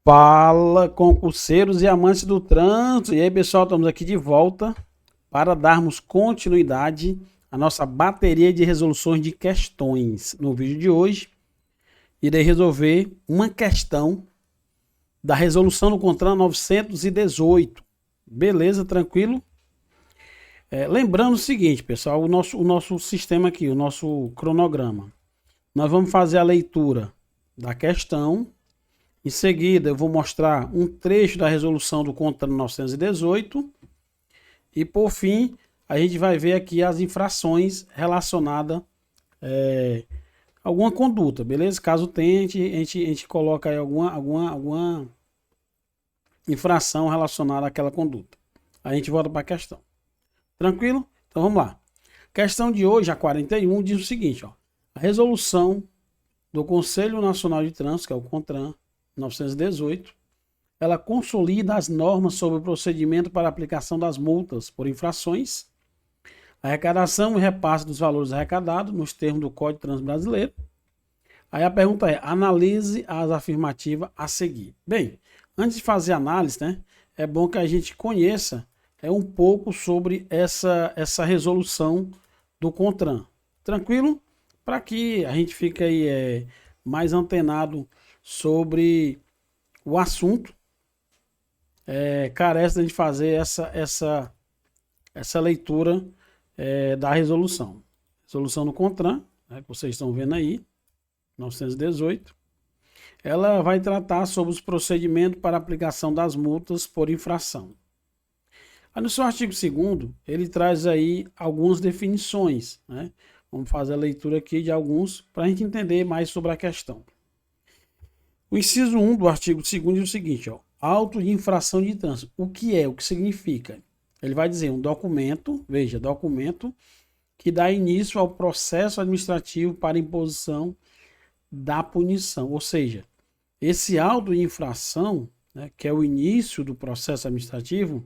Fala, concurseiros e amantes do trânsito. E aí, pessoal, estamos aqui de volta para darmos continuidade à nossa bateria de resoluções de questões. No vídeo de hoje, irei resolver uma questão da resolução do CONTRAN 918. Beleza, tranquilo? Lembrando o seguinte, pessoal, o nosso sistema aqui, o nosso cronograma. Nós vamos fazer a leitura da questão. Em seguida, eu vou mostrar um trecho da resolução do CONTRAN 918 e, por fim, a gente vai ver aqui as infrações relacionadas a alguma conduta, beleza? Caso tenha, a gente coloca aí alguma infração relacionada àquela conduta. A gente volta para a questão. Tranquilo? Então vamos lá. Questão de hoje, a 41, diz o seguinte, ó. A resolução do Conselho Nacional de Trânsito, que é o CONTRAN, 918, ela consolida as normas sobre o procedimento para aplicação das multas por infrações, arrecadação e repasse dos valores arrecadados nos termos do Código de Trânsito Brasileiro. Aí a pergunta é, analise as afirmativas a seguir. Bem, antes de fazer análise, né, é bom que a gente conheça um pouco sobre essa resolução do CONTRAN. Tranquilo? Para que a gente fique aí mais antenado sobre o assunto, carece de a gente fazer essa leitura da resolução. Resolução do CONTRAN, né, que vocês estão vendo aí, 918. Ela vai tratar sobre os procedimentos para aplicação das multas por infração. Aí no seu artigo 2º, ele traz aí algumas definições, né? Vamos fazer a leitura aqui de alguns para a gente entender mais sobre a questão. O inciso 1 do artigo 2º diz o seguinte, ó, auto de infração de trânsito. O que é? O que significa? Ele vai dizer um documento, veja, documento que dá início ao processo administrativo para imposição da punição. Ou seja, esse auto de infração, né, que é o início do processo administrativo,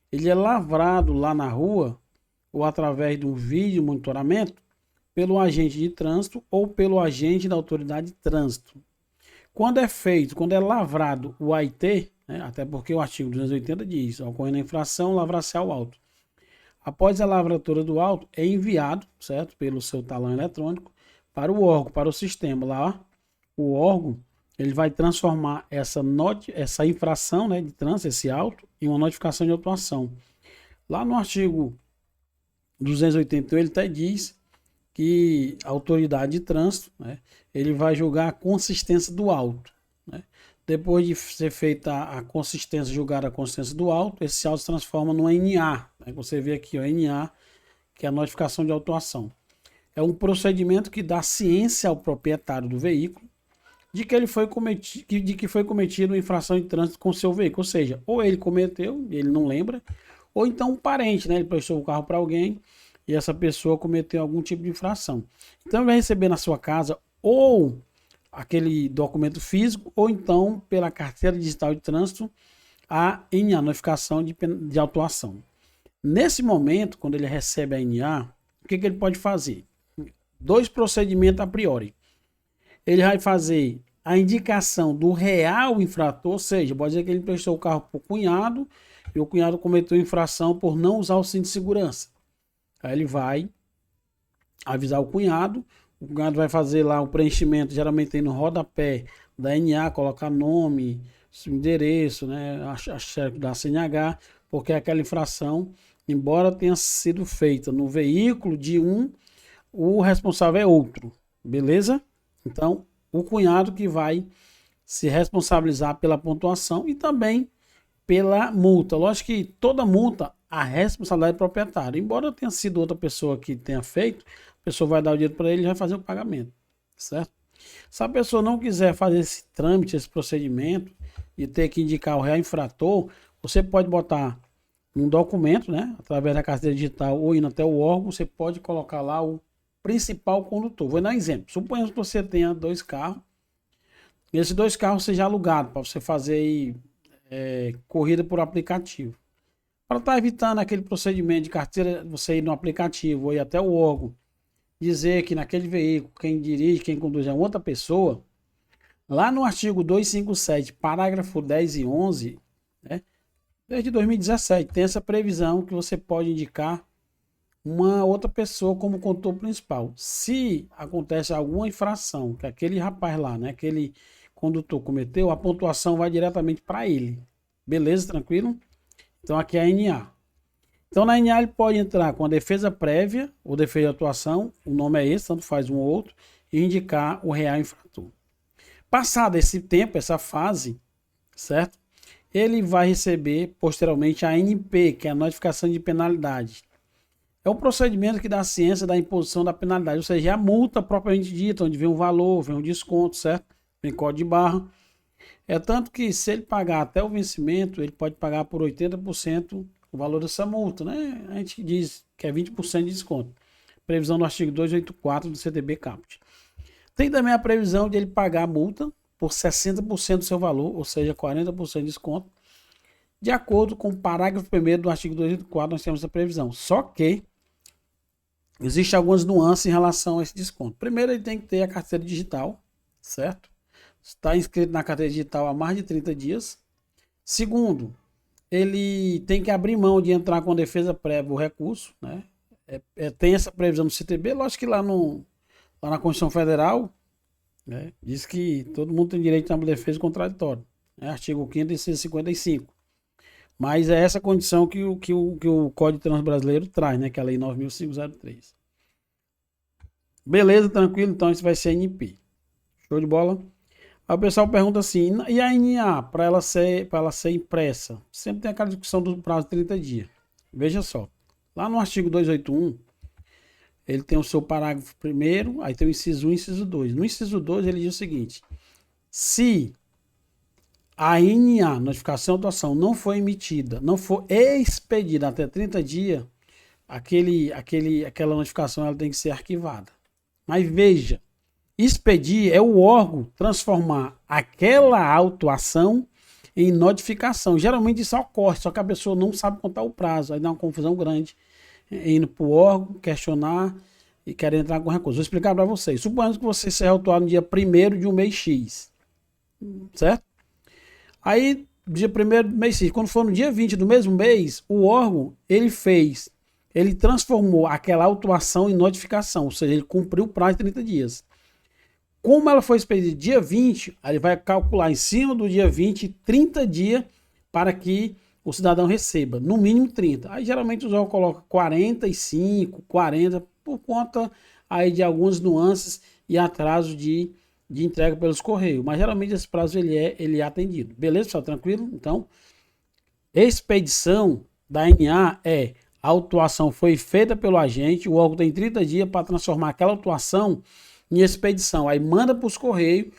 ele é lavrado lá na rua ou através de um vídeo monitoramento pelo agente de trânsito ou pelo agente da autoridade de trânsito. Quando é feito, quando é lavrado o AIT, né, até porque o artigo 280 diz, ocorrendo a infração, lavrar-se ao auto. Após a lavratura do auto, é enviado, certo, pelo seu talão eletrônico, para o órgão, para o sistema. Lá, o órgão, ele vai transformar essa infração, né, de trânsito, esse auto, em uma notificação de autuação. Lá no artigo 281, ele até diz que a autoridade de trânsito, né, ele vai julgar a consistência do auto. Né? Depois de ser feita a consistência, julgada a consistência do auto, esse auto se transforma no NA. Né? Você vê aqui o NA, que é a notificação de autuação. É um procedimento que dá ciência ao proprietário do veículo de que foi cometido uma infração de trânsito com seu veículo. Ou seja, ou ele cometeu, ele não lembra, ou então um parente, né? Ele prestou o carro para alguém e essa pessoa cometeu algum tipo de infração. Então ele vai receber na sua casa ou aquele documento físico ou então pela carteira digital de trânsito a NA, notificação de autuação. Nesse momento, quando ele recebe a NA, o que ele pode fazer? Dois procedimentos a priori. Ele vai fazer a indicação do real infrator, ou seja, pode dizer que ele prestou o carro para o cunhado e o cunhado cometeu infração por não usar o cinto de segurança. Aí ele vai avisar o cunhado vai fazer lá o preenchimento, geralmente tem no rodapé da NA, colocar nome, endereço, né, a chefe da CNH, porque aquela infração, embora tenha sido feita no veículo de um, o responsável é outro, beleza? Então, o cunhado que vai se responsabilizar pela pontuação e também pela multa. Lógico que toda multa, a responsabilidade é proprietária. Embora tenha sido outra pessoa que tenha feito, a pessoa vai dar o dinheiro para ele e vai fazer o pagamento, certo? Se a pessoa não quiser fazer esse trâmite, esse procedimento e ter que indicar o real infrator, você pode botar um documento, né, através da carteira digital ou indo até o órgão, você pode colocar lá o principal condutor. Vou dar um exemplo. Suponhamos que você tenha 2 carros. E esses 2 carros sejam alugados para você fazer aí, corrida por aplicativo. Para estar evitando aquele procedimento de carteira, você ir no aplicativo ou ir até o órgão, dizer que naquele veículo, quem dirige, quem conduz é outra pessoa, Lá no artigo 257, parágrafo 10 e 11, né, desde 2017, tem essa previsão que você pode indicar uma outra pessoa como condutor principal. Se acontece alguma infração que aquele rapaz lá, né, aquele condutor cometeu, a pontuação vai diretamente para ele. Beleza, tranquilo? Então aqui é a NA. Então na NA ele pode entrar com a defesa prévia ou defesa de atuação, o nome é esse, tanto faz um ou outro, e indicar o real infrator. Passado esse tempo, essa fase, certo? Ele vai receber posteriormente a NP, que é a notificação de penalidade. É um procedimento que dá ciência da imposição da penalidade, ou seja, é a multa propriamente dita, onde vem um valor, vem um desconto, certo? Vem código de barra. É tanto que se ele pagar até o vencimento, ele pode pagar por 80% o valor dessa multa, né? A gente diz que é 20% de desconto. Previsão do artigo 284 do CTB Caput. Tem também a previsão de ele pagar a multa por 60% do seu valor, ou seja, 40% de desconto. De acordo com o parágrafo 1º do artigo 284, nós temos essa previsão. Só que existem algumas nuances em relação a esse desconto. Primeiro, ele tem que ter a carteira digital, certo? Está inscrito na carteira digital há mais de 30 dias. Segundo, ele tem que abrir mão de entrar com defesa prévia ou recurso, né? Tem essa previsão no CTB, lógico que lá na Constituição Federal, né, diz que todo mundo tem direito a uma defesa contraditória, né? Artigo 5º e 155. Mas é essa condição que o Código de Trânsito Brasileiro traz, né? Que é a Lei 9.503. Beleza, tranquilo? Então isso vai ser NP. Show de bola? Aí o pessoal pergunta assim, e a NA, para ela ser impressa? Sempre tem aquela discussão do prazo de 30 dias. Veja só, lá no artigo 281, ele tem o seu parágrafo 1º, aí tem o inciso 1 e o inciso 2. No inciso 2 ele diz o seguinte, se a NA, notificação de atuação, não for emitida, não for expedida até 30 dias, aquela notificação ela tem que ser arquivada. Mas veja, expedir é o órgão transformar aquela autuação em notificação. Geralmente isso ocorre, só que a pessoa não sabe contar o prazo, aí dá uma confusão grande, indo para o órgão, questionar e querer entrar com recurso. Vou explicar para vocês. Suponhamos que você seja autuado no dia 1º de um mês X, certo? Aí, dia 1º do mês X, quando for no dia 20 do mesmo mês, o órgão, ele transformou aquela autuação em notificação, ou seja, ele cumpriu o prazo de 30 dias. Como ela foi expedida dia 20, ele vai calcular em cima do dia 20, 30 dias para que o cidadão receba, no mínimo 30. Aí geralmente os órgãos colocam 45, 40, por conta aí de algumas nuances e atraso de entrega pelos correios. Mas geralmente esse prazo ele é atendido. Beleza, pessoal? Tranquilo? Então, expedição da NA é a autuação foi feita pelo agente, o órgão tem 30 dias para transformar aquela autuação em expedição. Aí manda para os correios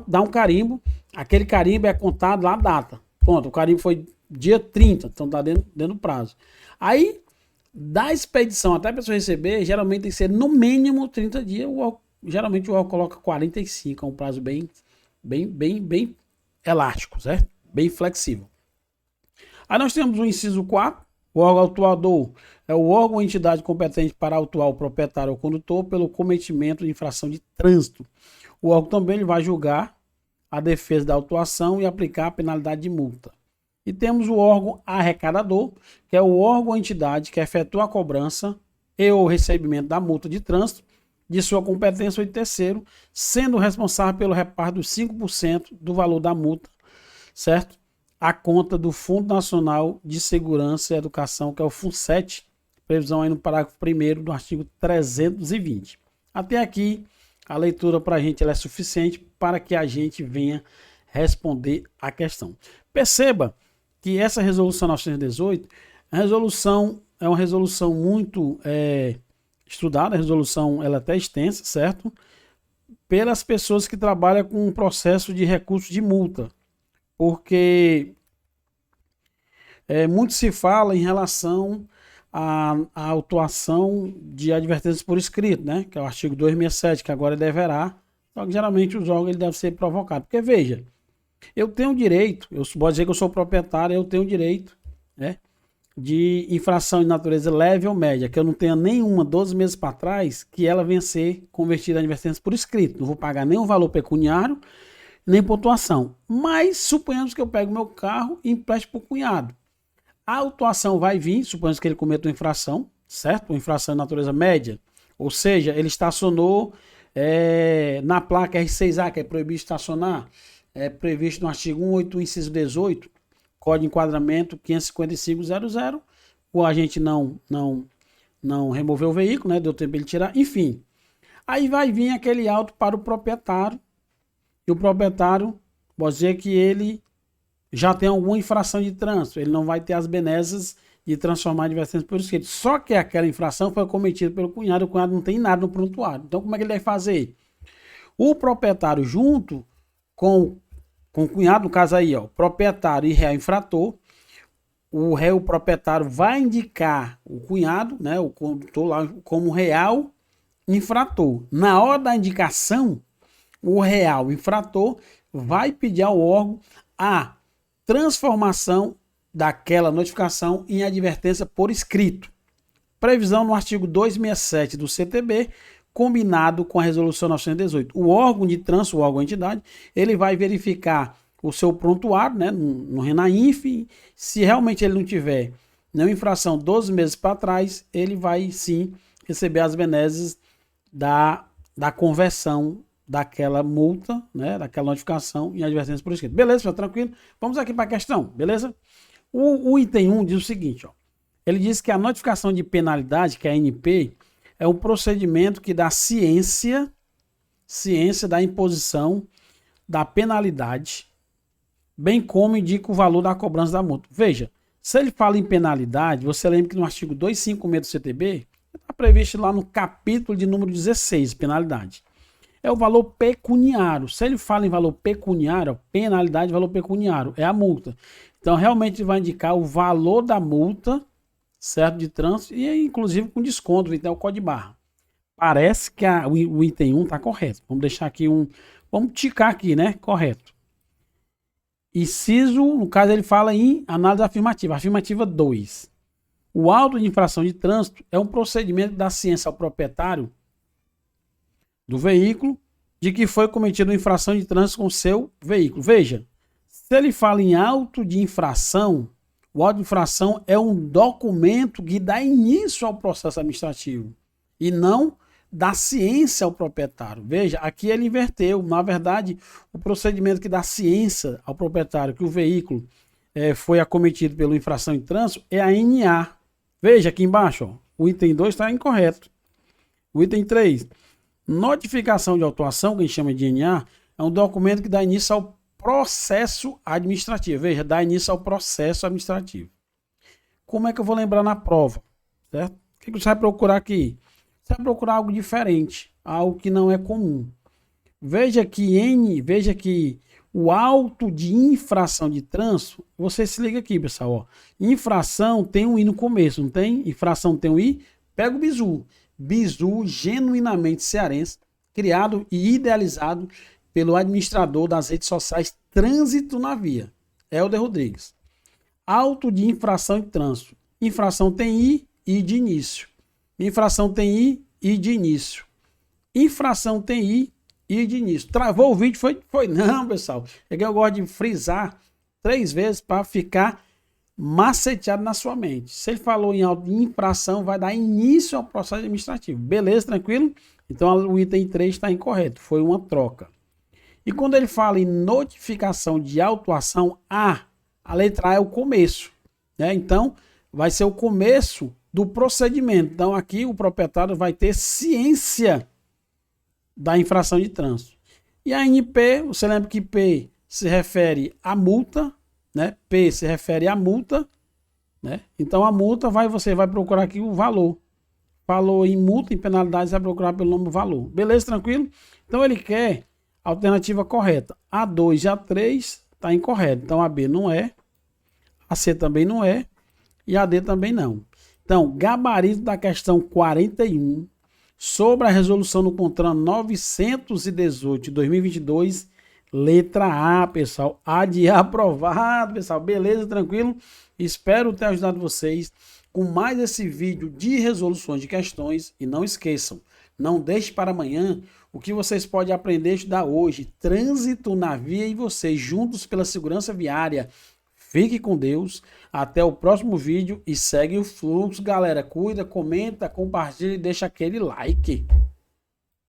dá um carimbo, aquele carimbo é contado lá a data. Ponto, o carimbo foi dia 30, então tá dentro do prazo. Aí, da expedição até a pessoa receber, geralmente tem que ser no mínimo 30 dias, geralmente o órgão coloca 45, é um prazo bem elástico, certo? Bem flexível. Aí nós temos o inciso 4, o órgão autuador é o órgão ou entidade competente para autuar o proprietário ou condutor pelo cometimento de infração de trânsito. O órgão também ele vai julgar a defesa da autuação e aplicar a penalidade de multa. E temos o órgão arrecadador, que é o órgão ou entidade que efetua a cobrança e o recebimento da multa de trânsito de sua competência ou de terceiro, sendo responsável pelo reparto dos 5% do valor da multa, certo? A conta do Fundo Nacional de Segurança e Educação, que é o FUNSET, previsão aí no parágrafo 1º do artigo 320. Até aqui, a leitura para a gente ela é suficiente para que a gente venha responder a questão. Perceba que essa resolução 918 é uma resolução muito estudada, a resolução ela é até extensa, certo? Pelas pessoas que trabalham com o processo de recurso de multa, porque muito se fala em relação à autuação de advertências por escrito, né? Que é o artigo 267, que agora deverá, só que geralmente os órgãos ele deve ser provocado. Porque veja, eu tenho direito, eu posso dizer que eu sou proprietário, eu tenho direito, né, de infração de natureza leve ou média, que eu não tenha nenhuma 12 meses para trás, que ela venha ser convertida em advertência por escrito. Não vou pagar nenhum valor pecuniário nem pontuação. Mas suponhamos que eu pego meu carro e empresto para o cunhado. A autuação vai vir, suponhamos que ele cometa uma infração, certo? Uma infração de natureza média. Ou seja, ele estacionou na placa R6A, que é proibido estacionar, é previsto no artigo 181, inciso 18, Código de Enquadramento 555.00, o agente não removeu o veículo, né? Deu tempo de ele tirar, enfim. Aí vai vir aquele auto para o proprietário, e o proprietário pode dizer que ele já tem alguma infração de trânsito, ele não vai ter as benesses de transformar a advertência por escrito. Só que aquela infração foi cometida pelo cunhado, o cunhado não tem nada no prontuário. Então como é que ele vai fazer? O proprietário junto com o cunhado, no caso aí, ó, proprietário e réu infrator, o réu proprietário vai indicar o cunhado, né, o condutor lá, como real infrator. Na hora da indicação, o real infrator vai pedir ao órgão a transformação daquela notificação em advertência por escrito. Previsão no artigo 267 do CTB, combinado com a resolução 918. O órgão de trânsito, o órgão entidade, ele vai verificar o seu prontuário, né, no Renainf. Se realmente ele não tiver nenhuma infração 12 meses para trás, ele vai sim receber as benesses da conversão daquela multa, né, daquela notificação em advertência por escrito. Beleza, pessoal, tranquilo? Vamos aqui para a questão, beleza? O item 1 diz o seguinte, ó. Ele diz que a notificação de penalidade, que é a NP, é um procedimento que dá ciência da imposição da penalidade, bem como indica o valor da cobrança da multa. Veja, se ele fala em penalidade, você lembra que no artigo 256 do CTB, está previsto lá no capítulo de número 16, penalidade. É o valor pecuniário. Se ele fala em valor pecuniário, penalidade, valor pecuniário, é a multa. Então, realmente vai indicar o valor da multa, certo, de trânsito, e inclusive com desconto, então é o código de barra. Parece que o item 1 está correto. Vamos deixar aqui vamos ticar aqui, né? Correto. Inciso, no caso ele fala em análise afirmativa. Afirmativa 2. O auto de infração de trânsito é um procedimento da ciência ao proprietário do veículo de que foi cometida uma infração de trânsito com seu veículo. Veja, se ele fala em auto de infração, o auto de infração é um documento que dá início ao processo administrativo e não dá ciência ao proprietário. Veja, aqui ele inverteu. Na verdade, o procedimento que dá ciência ao proprietário que o veículo foi acometido pela infração de trânsito é a NA. Veja aqui embaixo, ó, o item 2 está incorreto. O item 3, notificação de autuação, que a gente chama de NA, é um documento que dá início ao processo administrativo. Veja, dá início ao processo administrativo. Como é que eu vou lembrar na prova? Certo? O que você vai procurar aqui? Você vai procurar algo diferente, algo que não é comum. Veja que o auto de infração de trânsito, você se liga aqui, pessoal, ó. Infração tem um I no começo, não tem? Infração tem um I, pega o bizu. Bizu genuinamente cearense, criado e idealizado pelo administrador das redes sociais Trânsito na Via, Helder Rodrigues. Auto de infração de trânsito. Infração tem I de início. Infração tem I de início. Infração tem I de início. Travou o vídeo? Foi não, pessoal. É que eu gosto de frisar 3 vezes para ficar maceteado na sua mente. Se ele falou em auto de infração, vai dar início ao processo administrativo. Beleza, tranquilo? Então o item 3 está incorreto. Foi uma troca. E quando ele fala em notificação de autuação, a letra A é o começo, né? Então, vai ser o começo do procedimento. Então, aqui o proprietário vai ter ciência da infração de trânsito. E a NP, você lembra que P se refere à multa, né? P se refere à multa, né? Então, a multa você vai procurar aqui o valor. Falou em multa, em penalidade, você vai procurar pelo nome do valor. Beleza, tranquilo? Então, ele quer a alternativa correta. A2 e A3 está incorreto. Então, a B não é, a C também não é e a D também não. Então, gabarito da questão 41 sobre a resolução do CONTRAN 918 de 2022, letra A, pessoal. A de aprovado, pessoal. Beleza, tranquilo? Espero ter ajudado vocês com mais esse vídeo de resoluções de questões. E não esqueçam, Não deixe para amanhã o que vocês podem aprender a estudar hoje. Trânsito na via e vocês, juntos pela segurança viária. Fique com Deus. Até o próximo vídeo e segue o fluxo, galera. Cuida, comenta, compartilha e deixa aquele like.